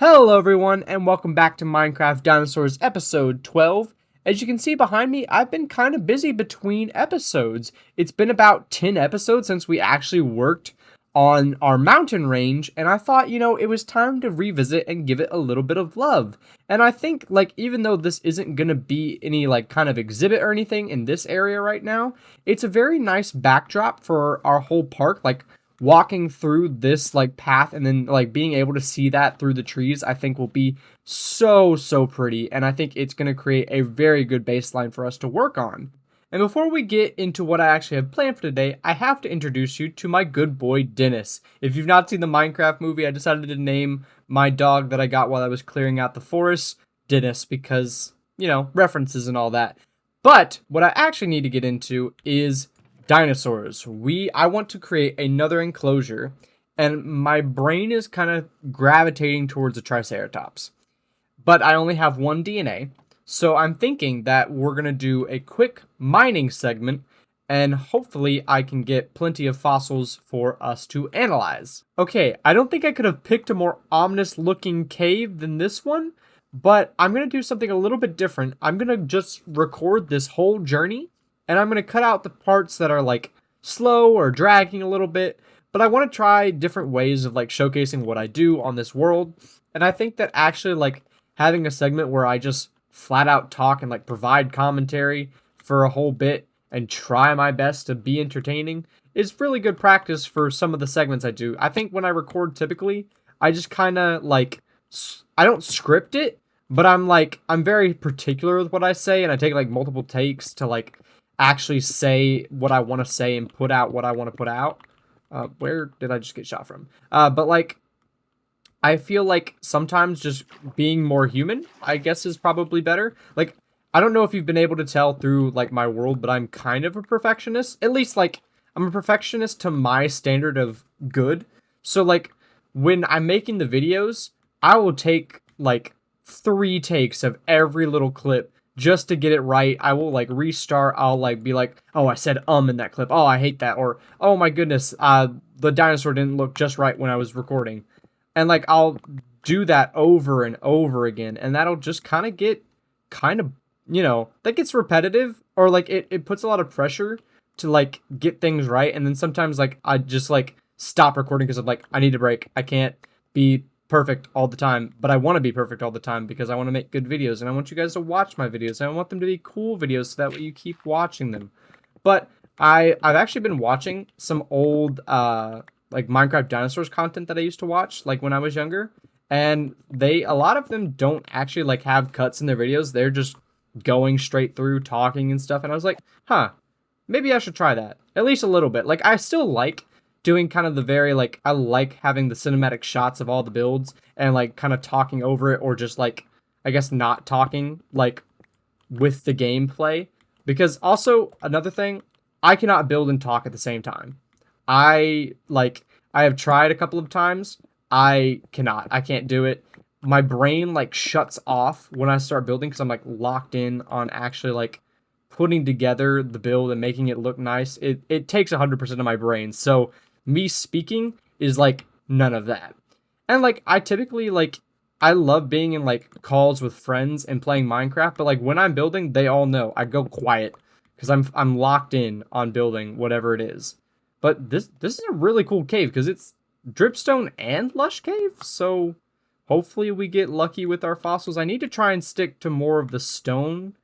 Hello everyone, and welcome back to Minecraft Dinosaurs episode 12. As you can see behind me, I've been kind of busy between episodes. It's been about 10 episodes since we actually worked on our mountain range, and I thought, it was time to revisit and give it a little bit of love. And I think, even though this isn't gonna be any, kind of exhibit or anything in this area right now, it's a very nice backdrop for our whole park, walking through this path and then being able to see that through the trees, I think will be so pretty, and I think it's going to create a very good baseline for us to work on. And before we get into what I actually have planned for today, I have to introduce you to my good boy Dennis. If you've not seen the Minecraft movie, I decided to name my dog that I got while I was clearing out the forest Dennis because, references and all that. But what I actually need to get into is dinosaurs. I want to create another enclosure, and my brain is kind of gravitating towards a Triceratops. But I only have one DNA, so I'm thinking that we're going to do a quick mining segment, and hopefully I can get plenty of fossils for us to analyze. Okay, I don't think I could have picked a more ominous looking cave than this one, but I'm going to do something a little bit different. I'm going to just record this whole journey, and I'm going to cut out the parts that are slow or dragging a little bit. But I want to try different ways of showcasing what I do on this world. And I think that actually having a segment where I just flat out talk and provide commentary for a whole bit and try my best to be entertaining is really good practice for some of the segments I do. I think when I record typically, I just kind of I don't script it, but I'm very particular with what I say, and I take multiple takes to actually say what I want to say and put out what I want to put out. Where did I just get shot from? But I feel sometimes just being more human, I guess, is probably better. I don't know if you've been able to tell through my world, but I'm kind of a perfectionist. At least I'm a perfectionist to my standard of good. So when I'm making the videos, I will take 3 takes of every little clip just to get it right. I will restart. I'll be oh, I said in that clip. Oh, I hate that. Or, oh my goodness, the dinosaur didn't look just right when I was recording. And I'll do that over and over again. And that'll just kind of get that gets repetitive, or it puts a lot of pressure to get things right. And then sometimes I just stop recording because I'm I need a break. I can't be perfect all the time, but I want to be perfect all the time because I want to make good videos, and I want you guys to watch my videos, and I want them to be cool videos so that way you keep watching them. But I've actually been watching some old Minecraft Dinosaurs content that I used to watch when I was younger, and a lot of them don't actually have cuts in their videos. They're just going straight through talking and stuff, and I was maybe I should try that at least a little bit. I still doing kind of the very I like having the cinematic shots of all the builds and kind of talking over it, or just I guess not talking with the gameplay, because also another thing, I cannot build and talk at the same time. I have tried a couple of times. I can't do it. My brain shuts off when I start building because I'm locked in on actually putting together the build and making it look nice. It takes 100% of my brain. So me speaking is none of that. And I typically I love being in calls with friends and playing Minecraft, but when I'm building, they all know I go quiet because I'm locked in on building whatever it is. But this is a really cool cave because it's dripstone and lush cave, so hopefully we get lucky with our fossils. I need to try and stick to more of the stone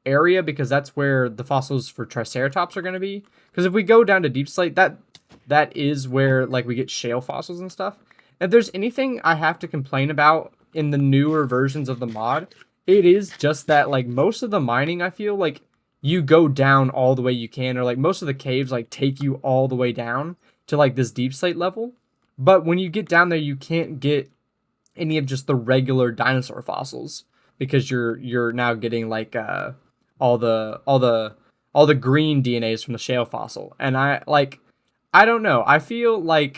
area because that's where the fossils for Triceratops are going to be. Because if we go down to deep slate, that is where we get shale fossils and stuff. If there's anything I have to complain about in the newer versions of the mod, it is just that most of the mining, I feel you go down all the way you can, or most of the caves take you all the way down to this deep slate level. But when you get down there, you can't get any of just the regular dinosaur fossils because you're now getting all the green DNAs from the shale fossil. And I don't know. I feel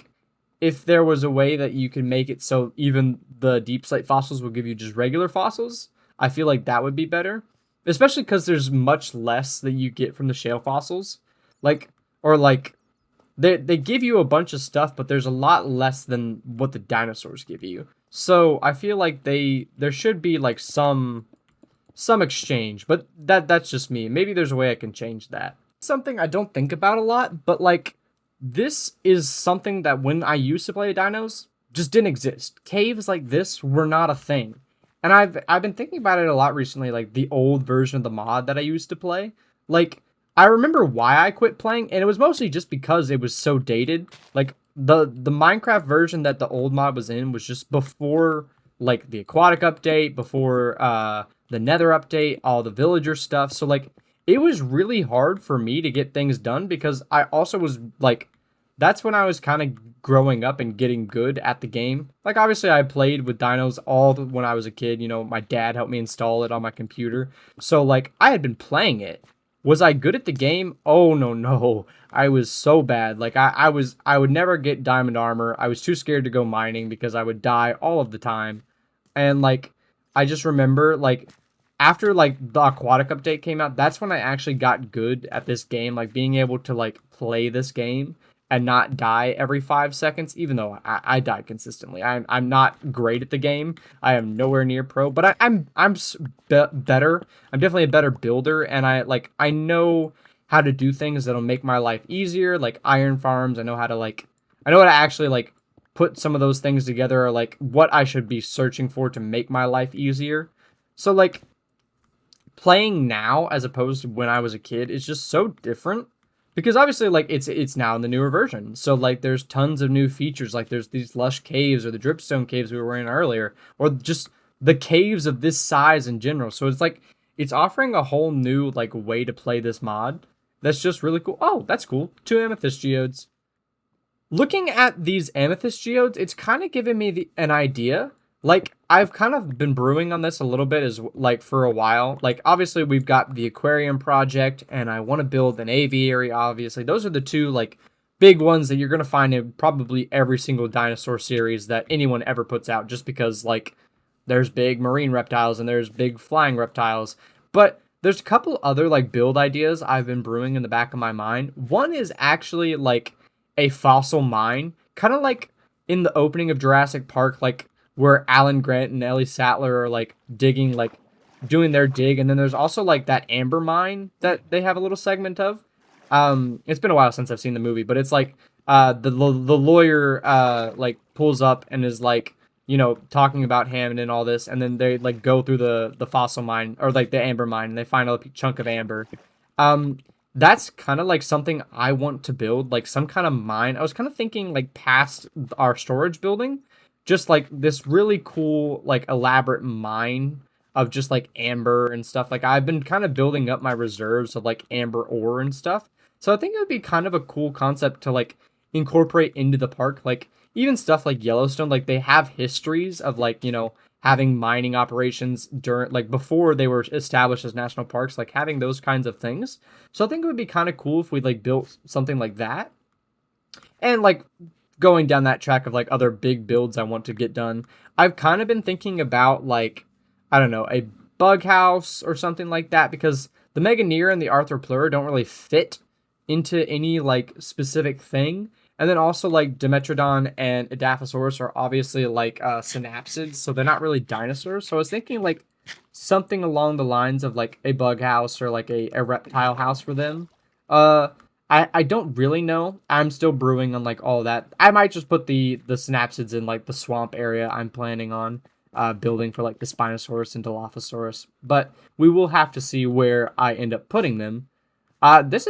if there was a way that you could make it so even the deep slate fossils will give you just regular fossils, I feel that would be better. Especially because there's much less that you get from the shale fossils. They give you a bunch of stuff, but there's a lot less than what the dinosaurs give you. So I feel like there should be like some exchange, but that's just me. Maybe there's a way I can change that. Something I don't think about a lot, but like this is something that when I used to play dinos just didn't exist. Caves like this were not a thing. And I've been thinking about it a lot recently, like the old version of the mod that I used to play. Like I remember why I quit playing, and it was mostly just because it was so dated. Like the Minecraft version that the old mod was in was just before like the aquatic update, before the Nether update, all the villager stuff. So like it was really hard for me to get things done because I also was like that's when I was kind of growing up and getting good at the game. Like obviously I played with dinos when I was a kid, you know, my dad helped me install it on my computer. So like I had been playing it. Was I good at the game? Oh no no. I was so bad. Like I would never get diamond armor. I was too scared to go mining because I would die all of the time. And like I just remember like after like the aquatic update came out, that's when I actually got good at this game, like being able to like play this game and not die every 5 seconds, even though I die consistently. I'm not great at the game. I am nowhere near pro, but better. I'm definitely a better builder, and I know how to do things that'll make my life easier, like iron farms. I know how to actually like put some of those things together, or like what I should be searching for to make my life easier. So like playing now as opposed to when I was a kid is just so different because obviously like it's now in the newer version. So like there's tons of new features, like there's these lush caves or the dripstone caves we were in earlier, or just the caves of this size in general. So it's like it's offering a whole new like way to play this mod. That's just really cool. Oh, that's cool. 2 amethyst geodes. Looking at these amethyst geodes, it's kind of giving me an idea. Like I've kind of been brewing on this a little bit as like for a while. Like obviously we've got the aquarium project, and I want to build an aviary. Obviously, those are the two like big ones that you're gonna find in probably every single dinosaur series that anyone ever puts out. Just because like there's big marine reptiles and there's big flying reptiles, but there's a couple other like build ideas I've been brewing in the back of my mind. One is actually like a fossil mine, kind of like in the opening of Jurassic Park, like where Alan Grant and Ellie Sattler are like digging, like doing their dig, and then there's also like that amber mine that they have a little segment of. It's been a while since I've seen the movie, but it's like the lawyer like pulls up and is like talking about Hammond and all this, and then they like go through the fossil mine or like the amber mine, and they find a chunk of amber. Um, that's kind of like something I want to build, like some kind of mine. I was kind of thinking like past our storage building, just like this really cool, like elaborate mine of just like amber and stuff. Like I've been kind of building up my reserves of like amber ore and stuff. So I think it would be kind of a cool concept to like incorporate into the park. Like even stuff like Yellowstone, like they have histories of like, having mining operations during like before they were established as national parks, like having those kinds of things. So I think it would be kind of cool if we like built something like that. And like going down that track of like other big builds I want to get done, I've kind of been thinking about like, I don't know, a bug house or something like that, because the Meganeer and the Arthroplura don't really fit into any like specific thing. And then also like Dimetrodon and Edaphosaurus are obviously like synapsids, so they're not really dinosaurs. So I was thinking like something along the lines of like a bug house or like a reptile house for them. Uh, I don't really know. I'm still brewing on like all that. I might just put the synapsids in like the swamp area I'm planning on building for like the Spinosaurus and Dilophosaurus. But we will have to see where I end up putting them. I guess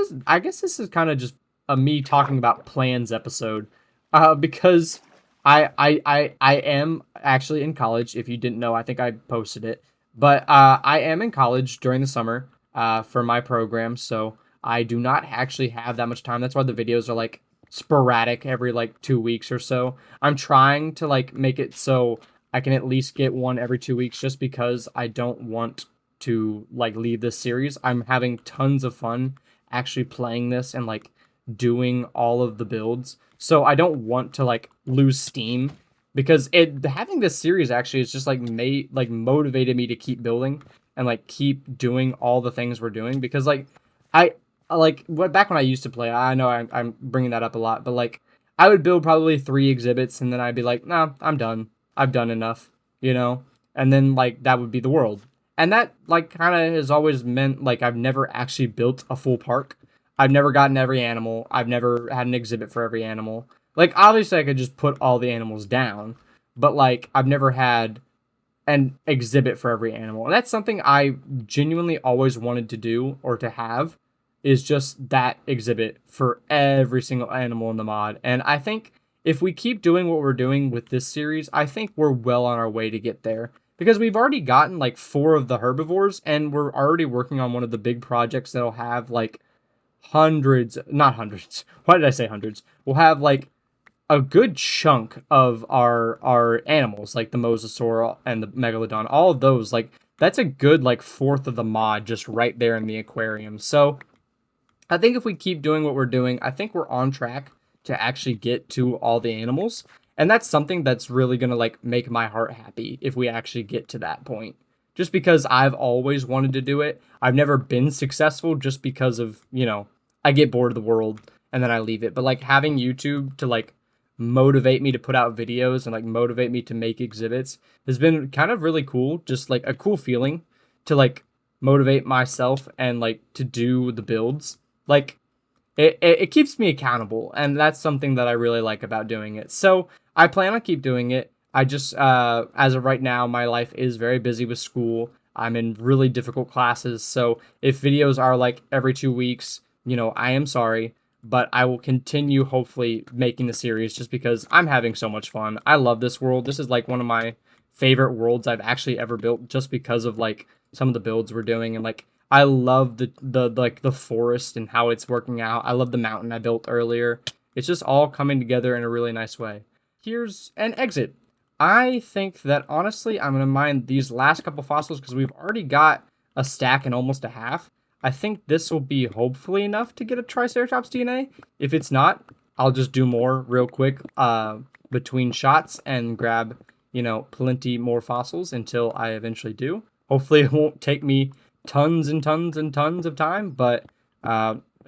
this is kind of just a me talking about plans episode, because I am actually in college. If you didn't know, I think I posted it, but I am in college during the summer for my program, so I do not actually have that much time. That's why the videos are like sporadic every like 2 weeks or so. I'm trying to like make it so I can at least get one every 2 weeks, just because I don't want to like leave this series. I'm having tons of fun actually playing this and like doing all of the builds. So I don't want to like lose steam, because it having this series actually is just like motivated me to keep building and like keep doing all the things we're doing, because like back when I used to play, I know I'm bringing that up a lot, but like I would build probably 3 exhibits and then I'd be like, nah, I'm done. I've done enough, you know? And then, like, that would be the world. And that, like, kind of has always meant, like, I've never actually built a full park. I've never gotten every animal. I've never had an exhibit for every animal. Like, obviously, I could just put all the animals down, but, like, I've never had an exhibit for every animal. And that's something I genuinely always wanted to do or to have, is just that exhibit for every single animal in the mod. And I think if we keep doing what we're doing with this series, I think we're well on our way to get there. Because we've already gotten like 4 of the herbivores, and we're already working on one of the big projects that'll have like hundreds, not hundreds. Why did I say hundreds? We'll have like a good chunk of our animals, like the mosasaur and the megalodon, all of those, like that's a good like fourth of the mod just right there in the aquarium. So I think if we keep doing what we're doing, I think we're on track to actually get to all the animals. And that's something that's really going to like make my heart happy if we actually get to that point. Just because I've always wanted to do it. I've never been successful just because of, I get bored of the world and then I leave it. But like having YouTube to like motivate me to put out videos and like motivate me to make exhibits has been kind of really cool. Just like a cool feeling to like motivate myself and like to do the builds. Like it keeps me accountable, and that's something that I really like about doing it. So I plan on keep doing it. I just as of right now, my life is very busy with school. I'm in really difficult classes, so if videos are like every 2 weeks, I am sorry, but I will continue hopefully making the series just because I'm having so much fun. I love this world. This is like one of my favorite worlds I've actually ever built just because of like some of the builds we're doing, and like I love the like the forest and how it's working out. I love the mountain I built earlier. It's just all coming together in a really nice way. Here's an exit. I think that honestly, I'm going to mine these last couple fossils because we've already got a stack and almost a half. I think this will be hopefully enough to get a Triceratops DNA. If it's not, I'll just do more real quick between shots and grab, plenty more fossils until I eventually do. Hopefully it won't take me tons and tons and tons of time, but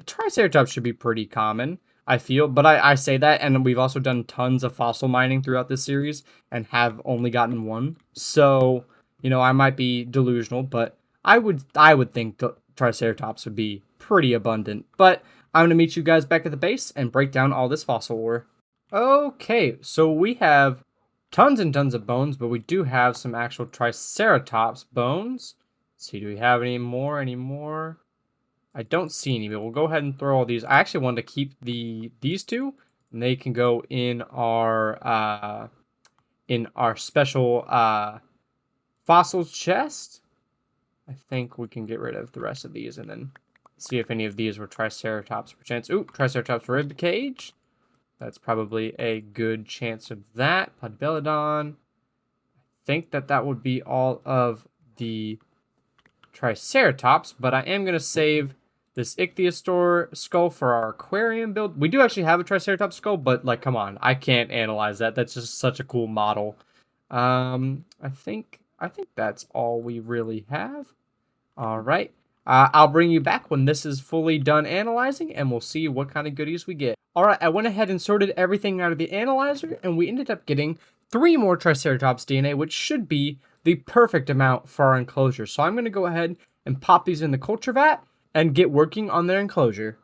Triceratops should be pretty common, I feel. But I say that, and we've also done tons of fossil mining throughout this series and have only gotten one. So, I might be delusional, but I would think the Triceratops would be pretty abundant. But I'm going to meet you guys back at the base and break down all this fossil ore. Okay, so we have tons and tons of bones, but we do have some actual Triceratops bones. Let's see, do we have any more? I don't see any, but we'll go ahead and throw all these. I actually wanted to keep these two, and they can go in our special fossils chest. I think we can get rid of the rest of these and then see if any of these were Triceratops perchance. Ooh, Triceratops rib cage. That's probably a good chance of that. Podbelodon. I think that would be all of the Triceratops, but I am going to save this Ichthyosaur skull for our aquarium build. We do actually have a Triceratops skull, but like, come on, I can't analyze that. That's just such a cool model. I think that's all we really have. All right. I'll bring you back when this is fully done analyzing, and we'll see what kind of goodies we get. All right, I went ahead and sorted everything out of the analyzer, and we ended up getting 3 more Triceratops DNA, which should be the perfect amount for our enclosure. So I'm going to go ahead and pop these in the culture vat and get working on their enclosure.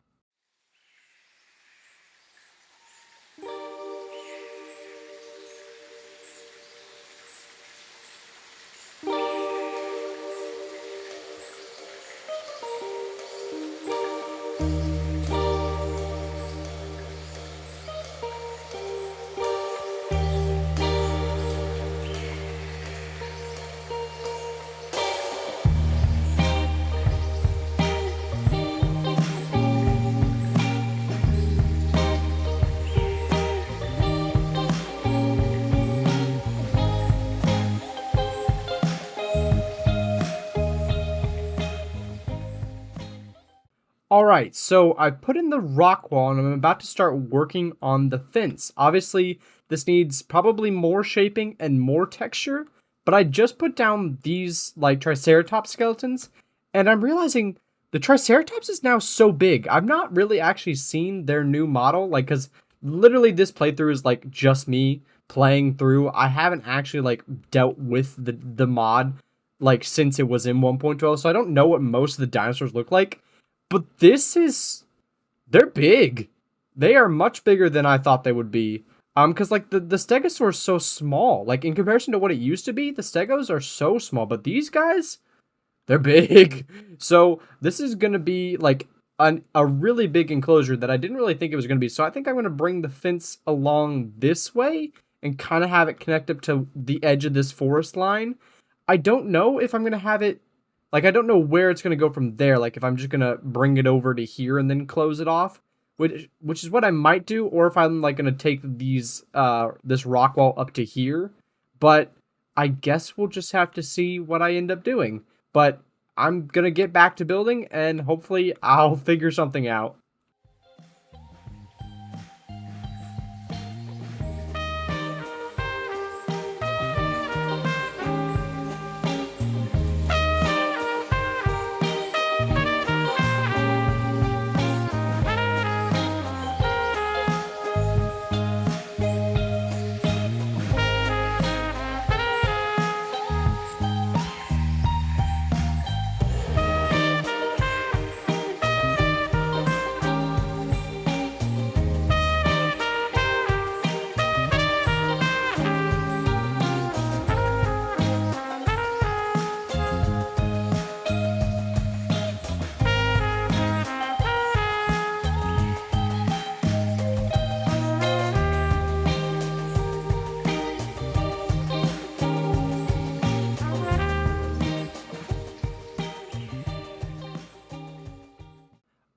Alright, so I put in the rock wall and I'm about to start working on the fence. Obviously, this needs probably more shaping and more texture, but I just put down these like Triceratops skeletons, and I'm realizing the Triceratops is now so big. I've not really actually seen their new model, like, because literally this playthrough is like just me playing through. I haven't actually like dealt with the mod like since it was in 1.12, so I don't know what most of the dinosaurs look like. But they're big. They are much bigger than I thought they would be. Because like the Stegosaur is so small. Like in comparison to what it used to be, the Stegos are so small. But these guys, they're big. So this is gonna be like a really big enclosure that I didn't really think it was gonna be. So I think I'm gonna bring the fence along this way and kind of have it connect up to the edge of this forest line. I don't know if I'm gonna have it like I don't know where it's gonna go from there. Like if I'm just gonna bring it over to here and then close it off, which is what I might do, or if I'm like gonna take these this rock wall up to here. But I guess we'll just have to see what I end up doing. But I'm gonna get back to building and hopefully I'll figure something out.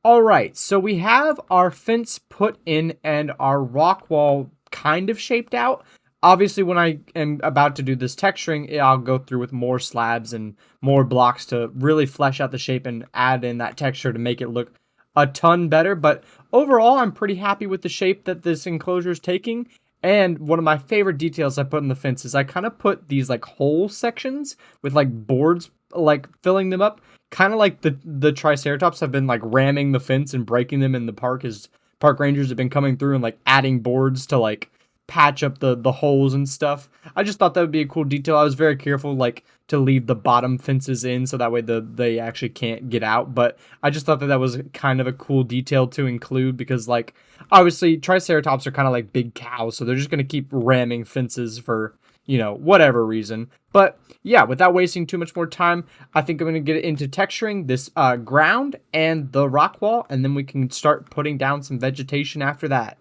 All right, so we have our fence put in and our rock wall kind of shaped out. Obviously, when I am about to do this texturing, I'll go through with more slabs and more blocks to really flesh out the shape and add in that texture to make it look a ton better. But overall, I'm pretty happy with the shape that this enclosure is taking. And one of my favorite details I put in the fence is I kind of put these like hole sections with like boards like filling them up, kind of like the Triceratops have been like ramming the fence and breaking them in the park as park rangers have been coming through and like adding boards to like patch up the holes and stuff. I just thought that would be a cool detail. I was very careful like to leave the bottom fences in so that way they actually can't get out, but I just thought that that was kind of a cool detail to include because like obviously Triceratops are kind of like big cows, so they're just going to keep ramming fences for, you know, whatever reason. But yeah, without wasting too much more time, I think I'm going to get into texturing this ground and the rock wall, and then we can start putting down some vegetation after that.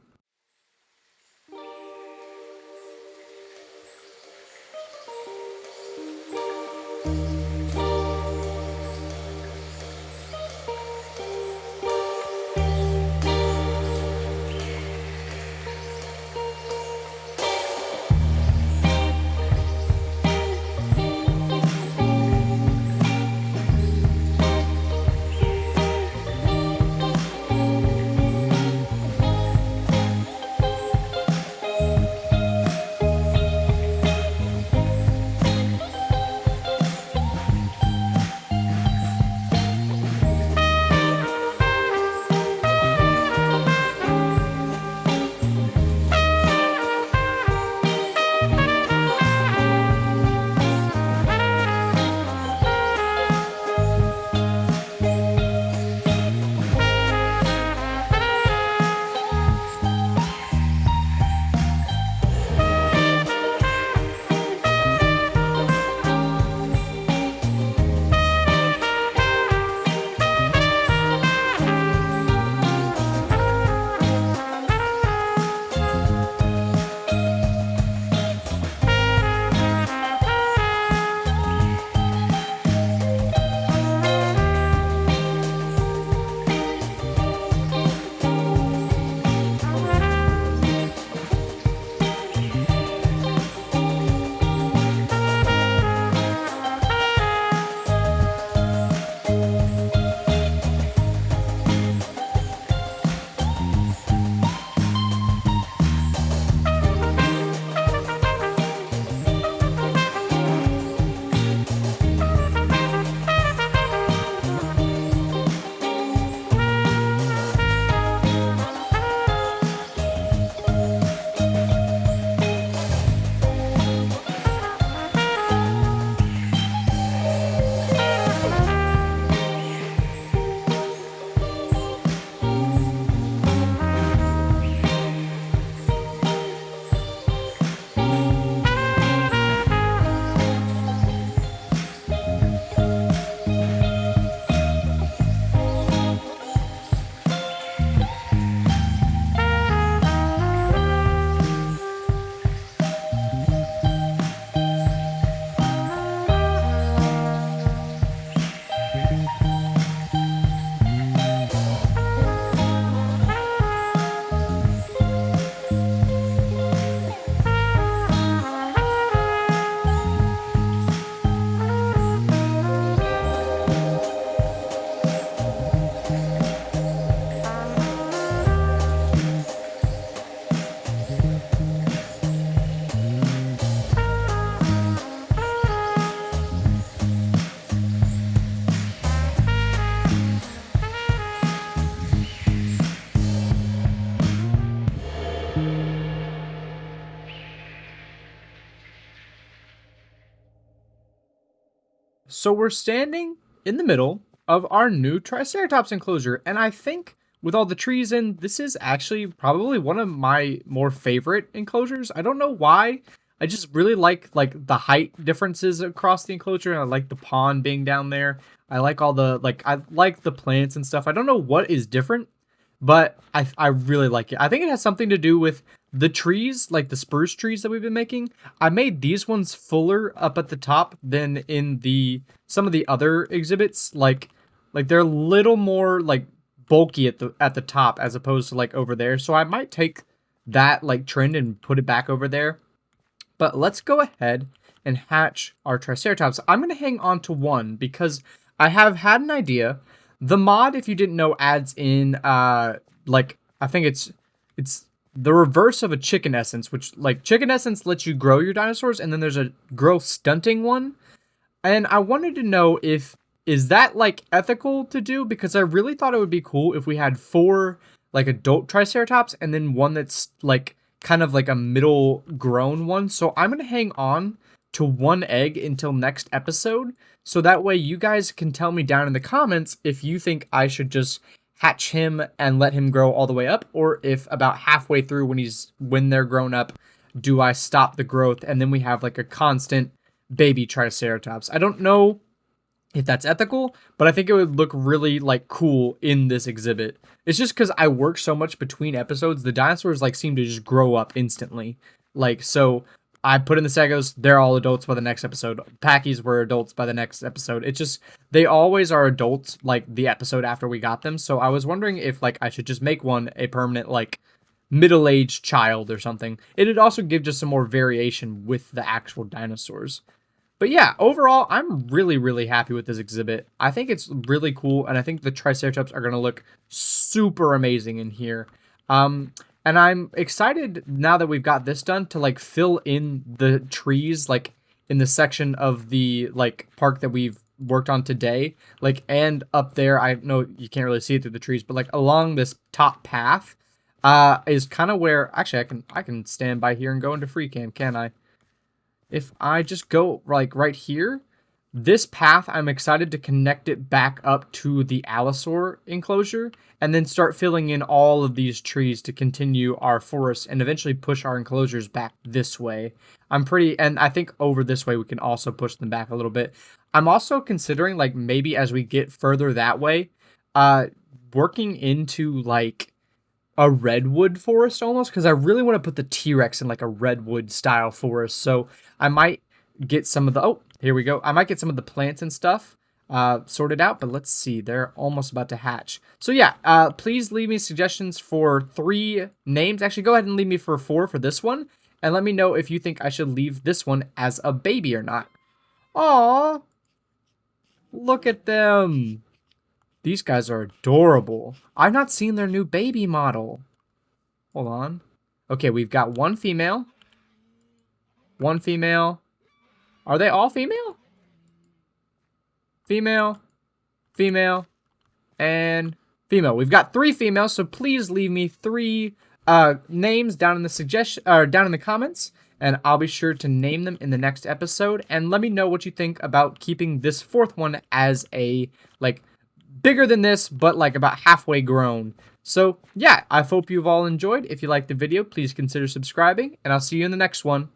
So we're standing in the middle of our new Triceratops enclosure, and I think with all the trees in, this is actually probably one of my more favorite enclosures. I don't know why. I just really like the height differences across the enclosure, and I like the pond being down there. I like all the I like the plants and stuff. I don't know what is different, but I really like it. I think it has something to do with the trees, like the spruce trees that we've been making. I made these ones fuller up at the top than in some of the other exhibits. Like they're a little more like bulky at the top as opposed to like over there. So I might take that like trend and put it back over there. But let's go ahead and hatch our Triceratops. I'm going to hang on to one because I have had an idea. The mod, if you didn't know, adds in like I think it's the reverse of a chicken essence, which like chicken essence lets you grow your dinosaurs, and then there's a growth stunting one. And I wanted to know if is that like ethical to do, because I really thought it would be cool if we had 4 like adult Triceratops and then one that's like kind of like a middle grown one. So I'm going to hang on to one egg until next episode. So that way you guys can tell me down in the comments if you think I should just hatch him and let him grow all the way up, or if about halfway through when they're grown up, do I stop the growth and then we have like a constant baby Triceratops. I don't know if that's ethical, but I think it would look really like cool in this exhibit. It's just because I work so much between episodes, the dinosaurs like seem to just grow up instantly. Like, so I put in the Segos, they're all adults by the next episode. Packies were adults by the next episode. It's just, they always are adults like the episode after we got them. So I was wondering if like I should just make one a permanent like middle-aged child or something. It'd also give just some more variation with the actual dinosaurs. But yeah, overall, I'm really, really happy with this exhibit. I think it's really cool, and I think the Triceratops are going to look super amazing in here. And I'm excited now that we've got this done to like fill in the trees like in the section of the like park that we've worked on today. Like, and up there, I know you can't really see it through the trees, but like along this top path is kind of where actually I can stand by here and go into Freecam, can I? If I just go like right here, this path, I'm excited to connect it back up to the Allosaur enclosure and then start filling in all of these trees to continue our forest and eventually push our enclosures back this way. And I think over this way we can also push them back a little bit. I'm also considering like maybe as we get further that way, working into like a redwood forest almost, because I really want to put the T-Rex in like a redwood style forest. So I might get some of the, oh, here we go. I might get some of the plants and stuff sorted out, but let's see. They're almost about to hatch. So yeah, please leave me suggestions for 3 names. Actually, go ahead and leave me for 4 for this one. And let me know if you think I should leave this one as a baby or not. Aww. Look at them. These guys are adorable. I've not seen their new baby model. Hold on. Okay, we've got 1 female. 1 female. Are they all female? Female, female, and female. We've got 3 females, so please leave me 3 names down in the down in the comments, and I'll be sure to name them in the next episode. And let me know what you think about keeping this 4th one as a like bigger than this, but like about halfway grown. So yeah, I hope you've all enjoyed. If you liked the video, please consider subscribing, and I'll see you in the next one.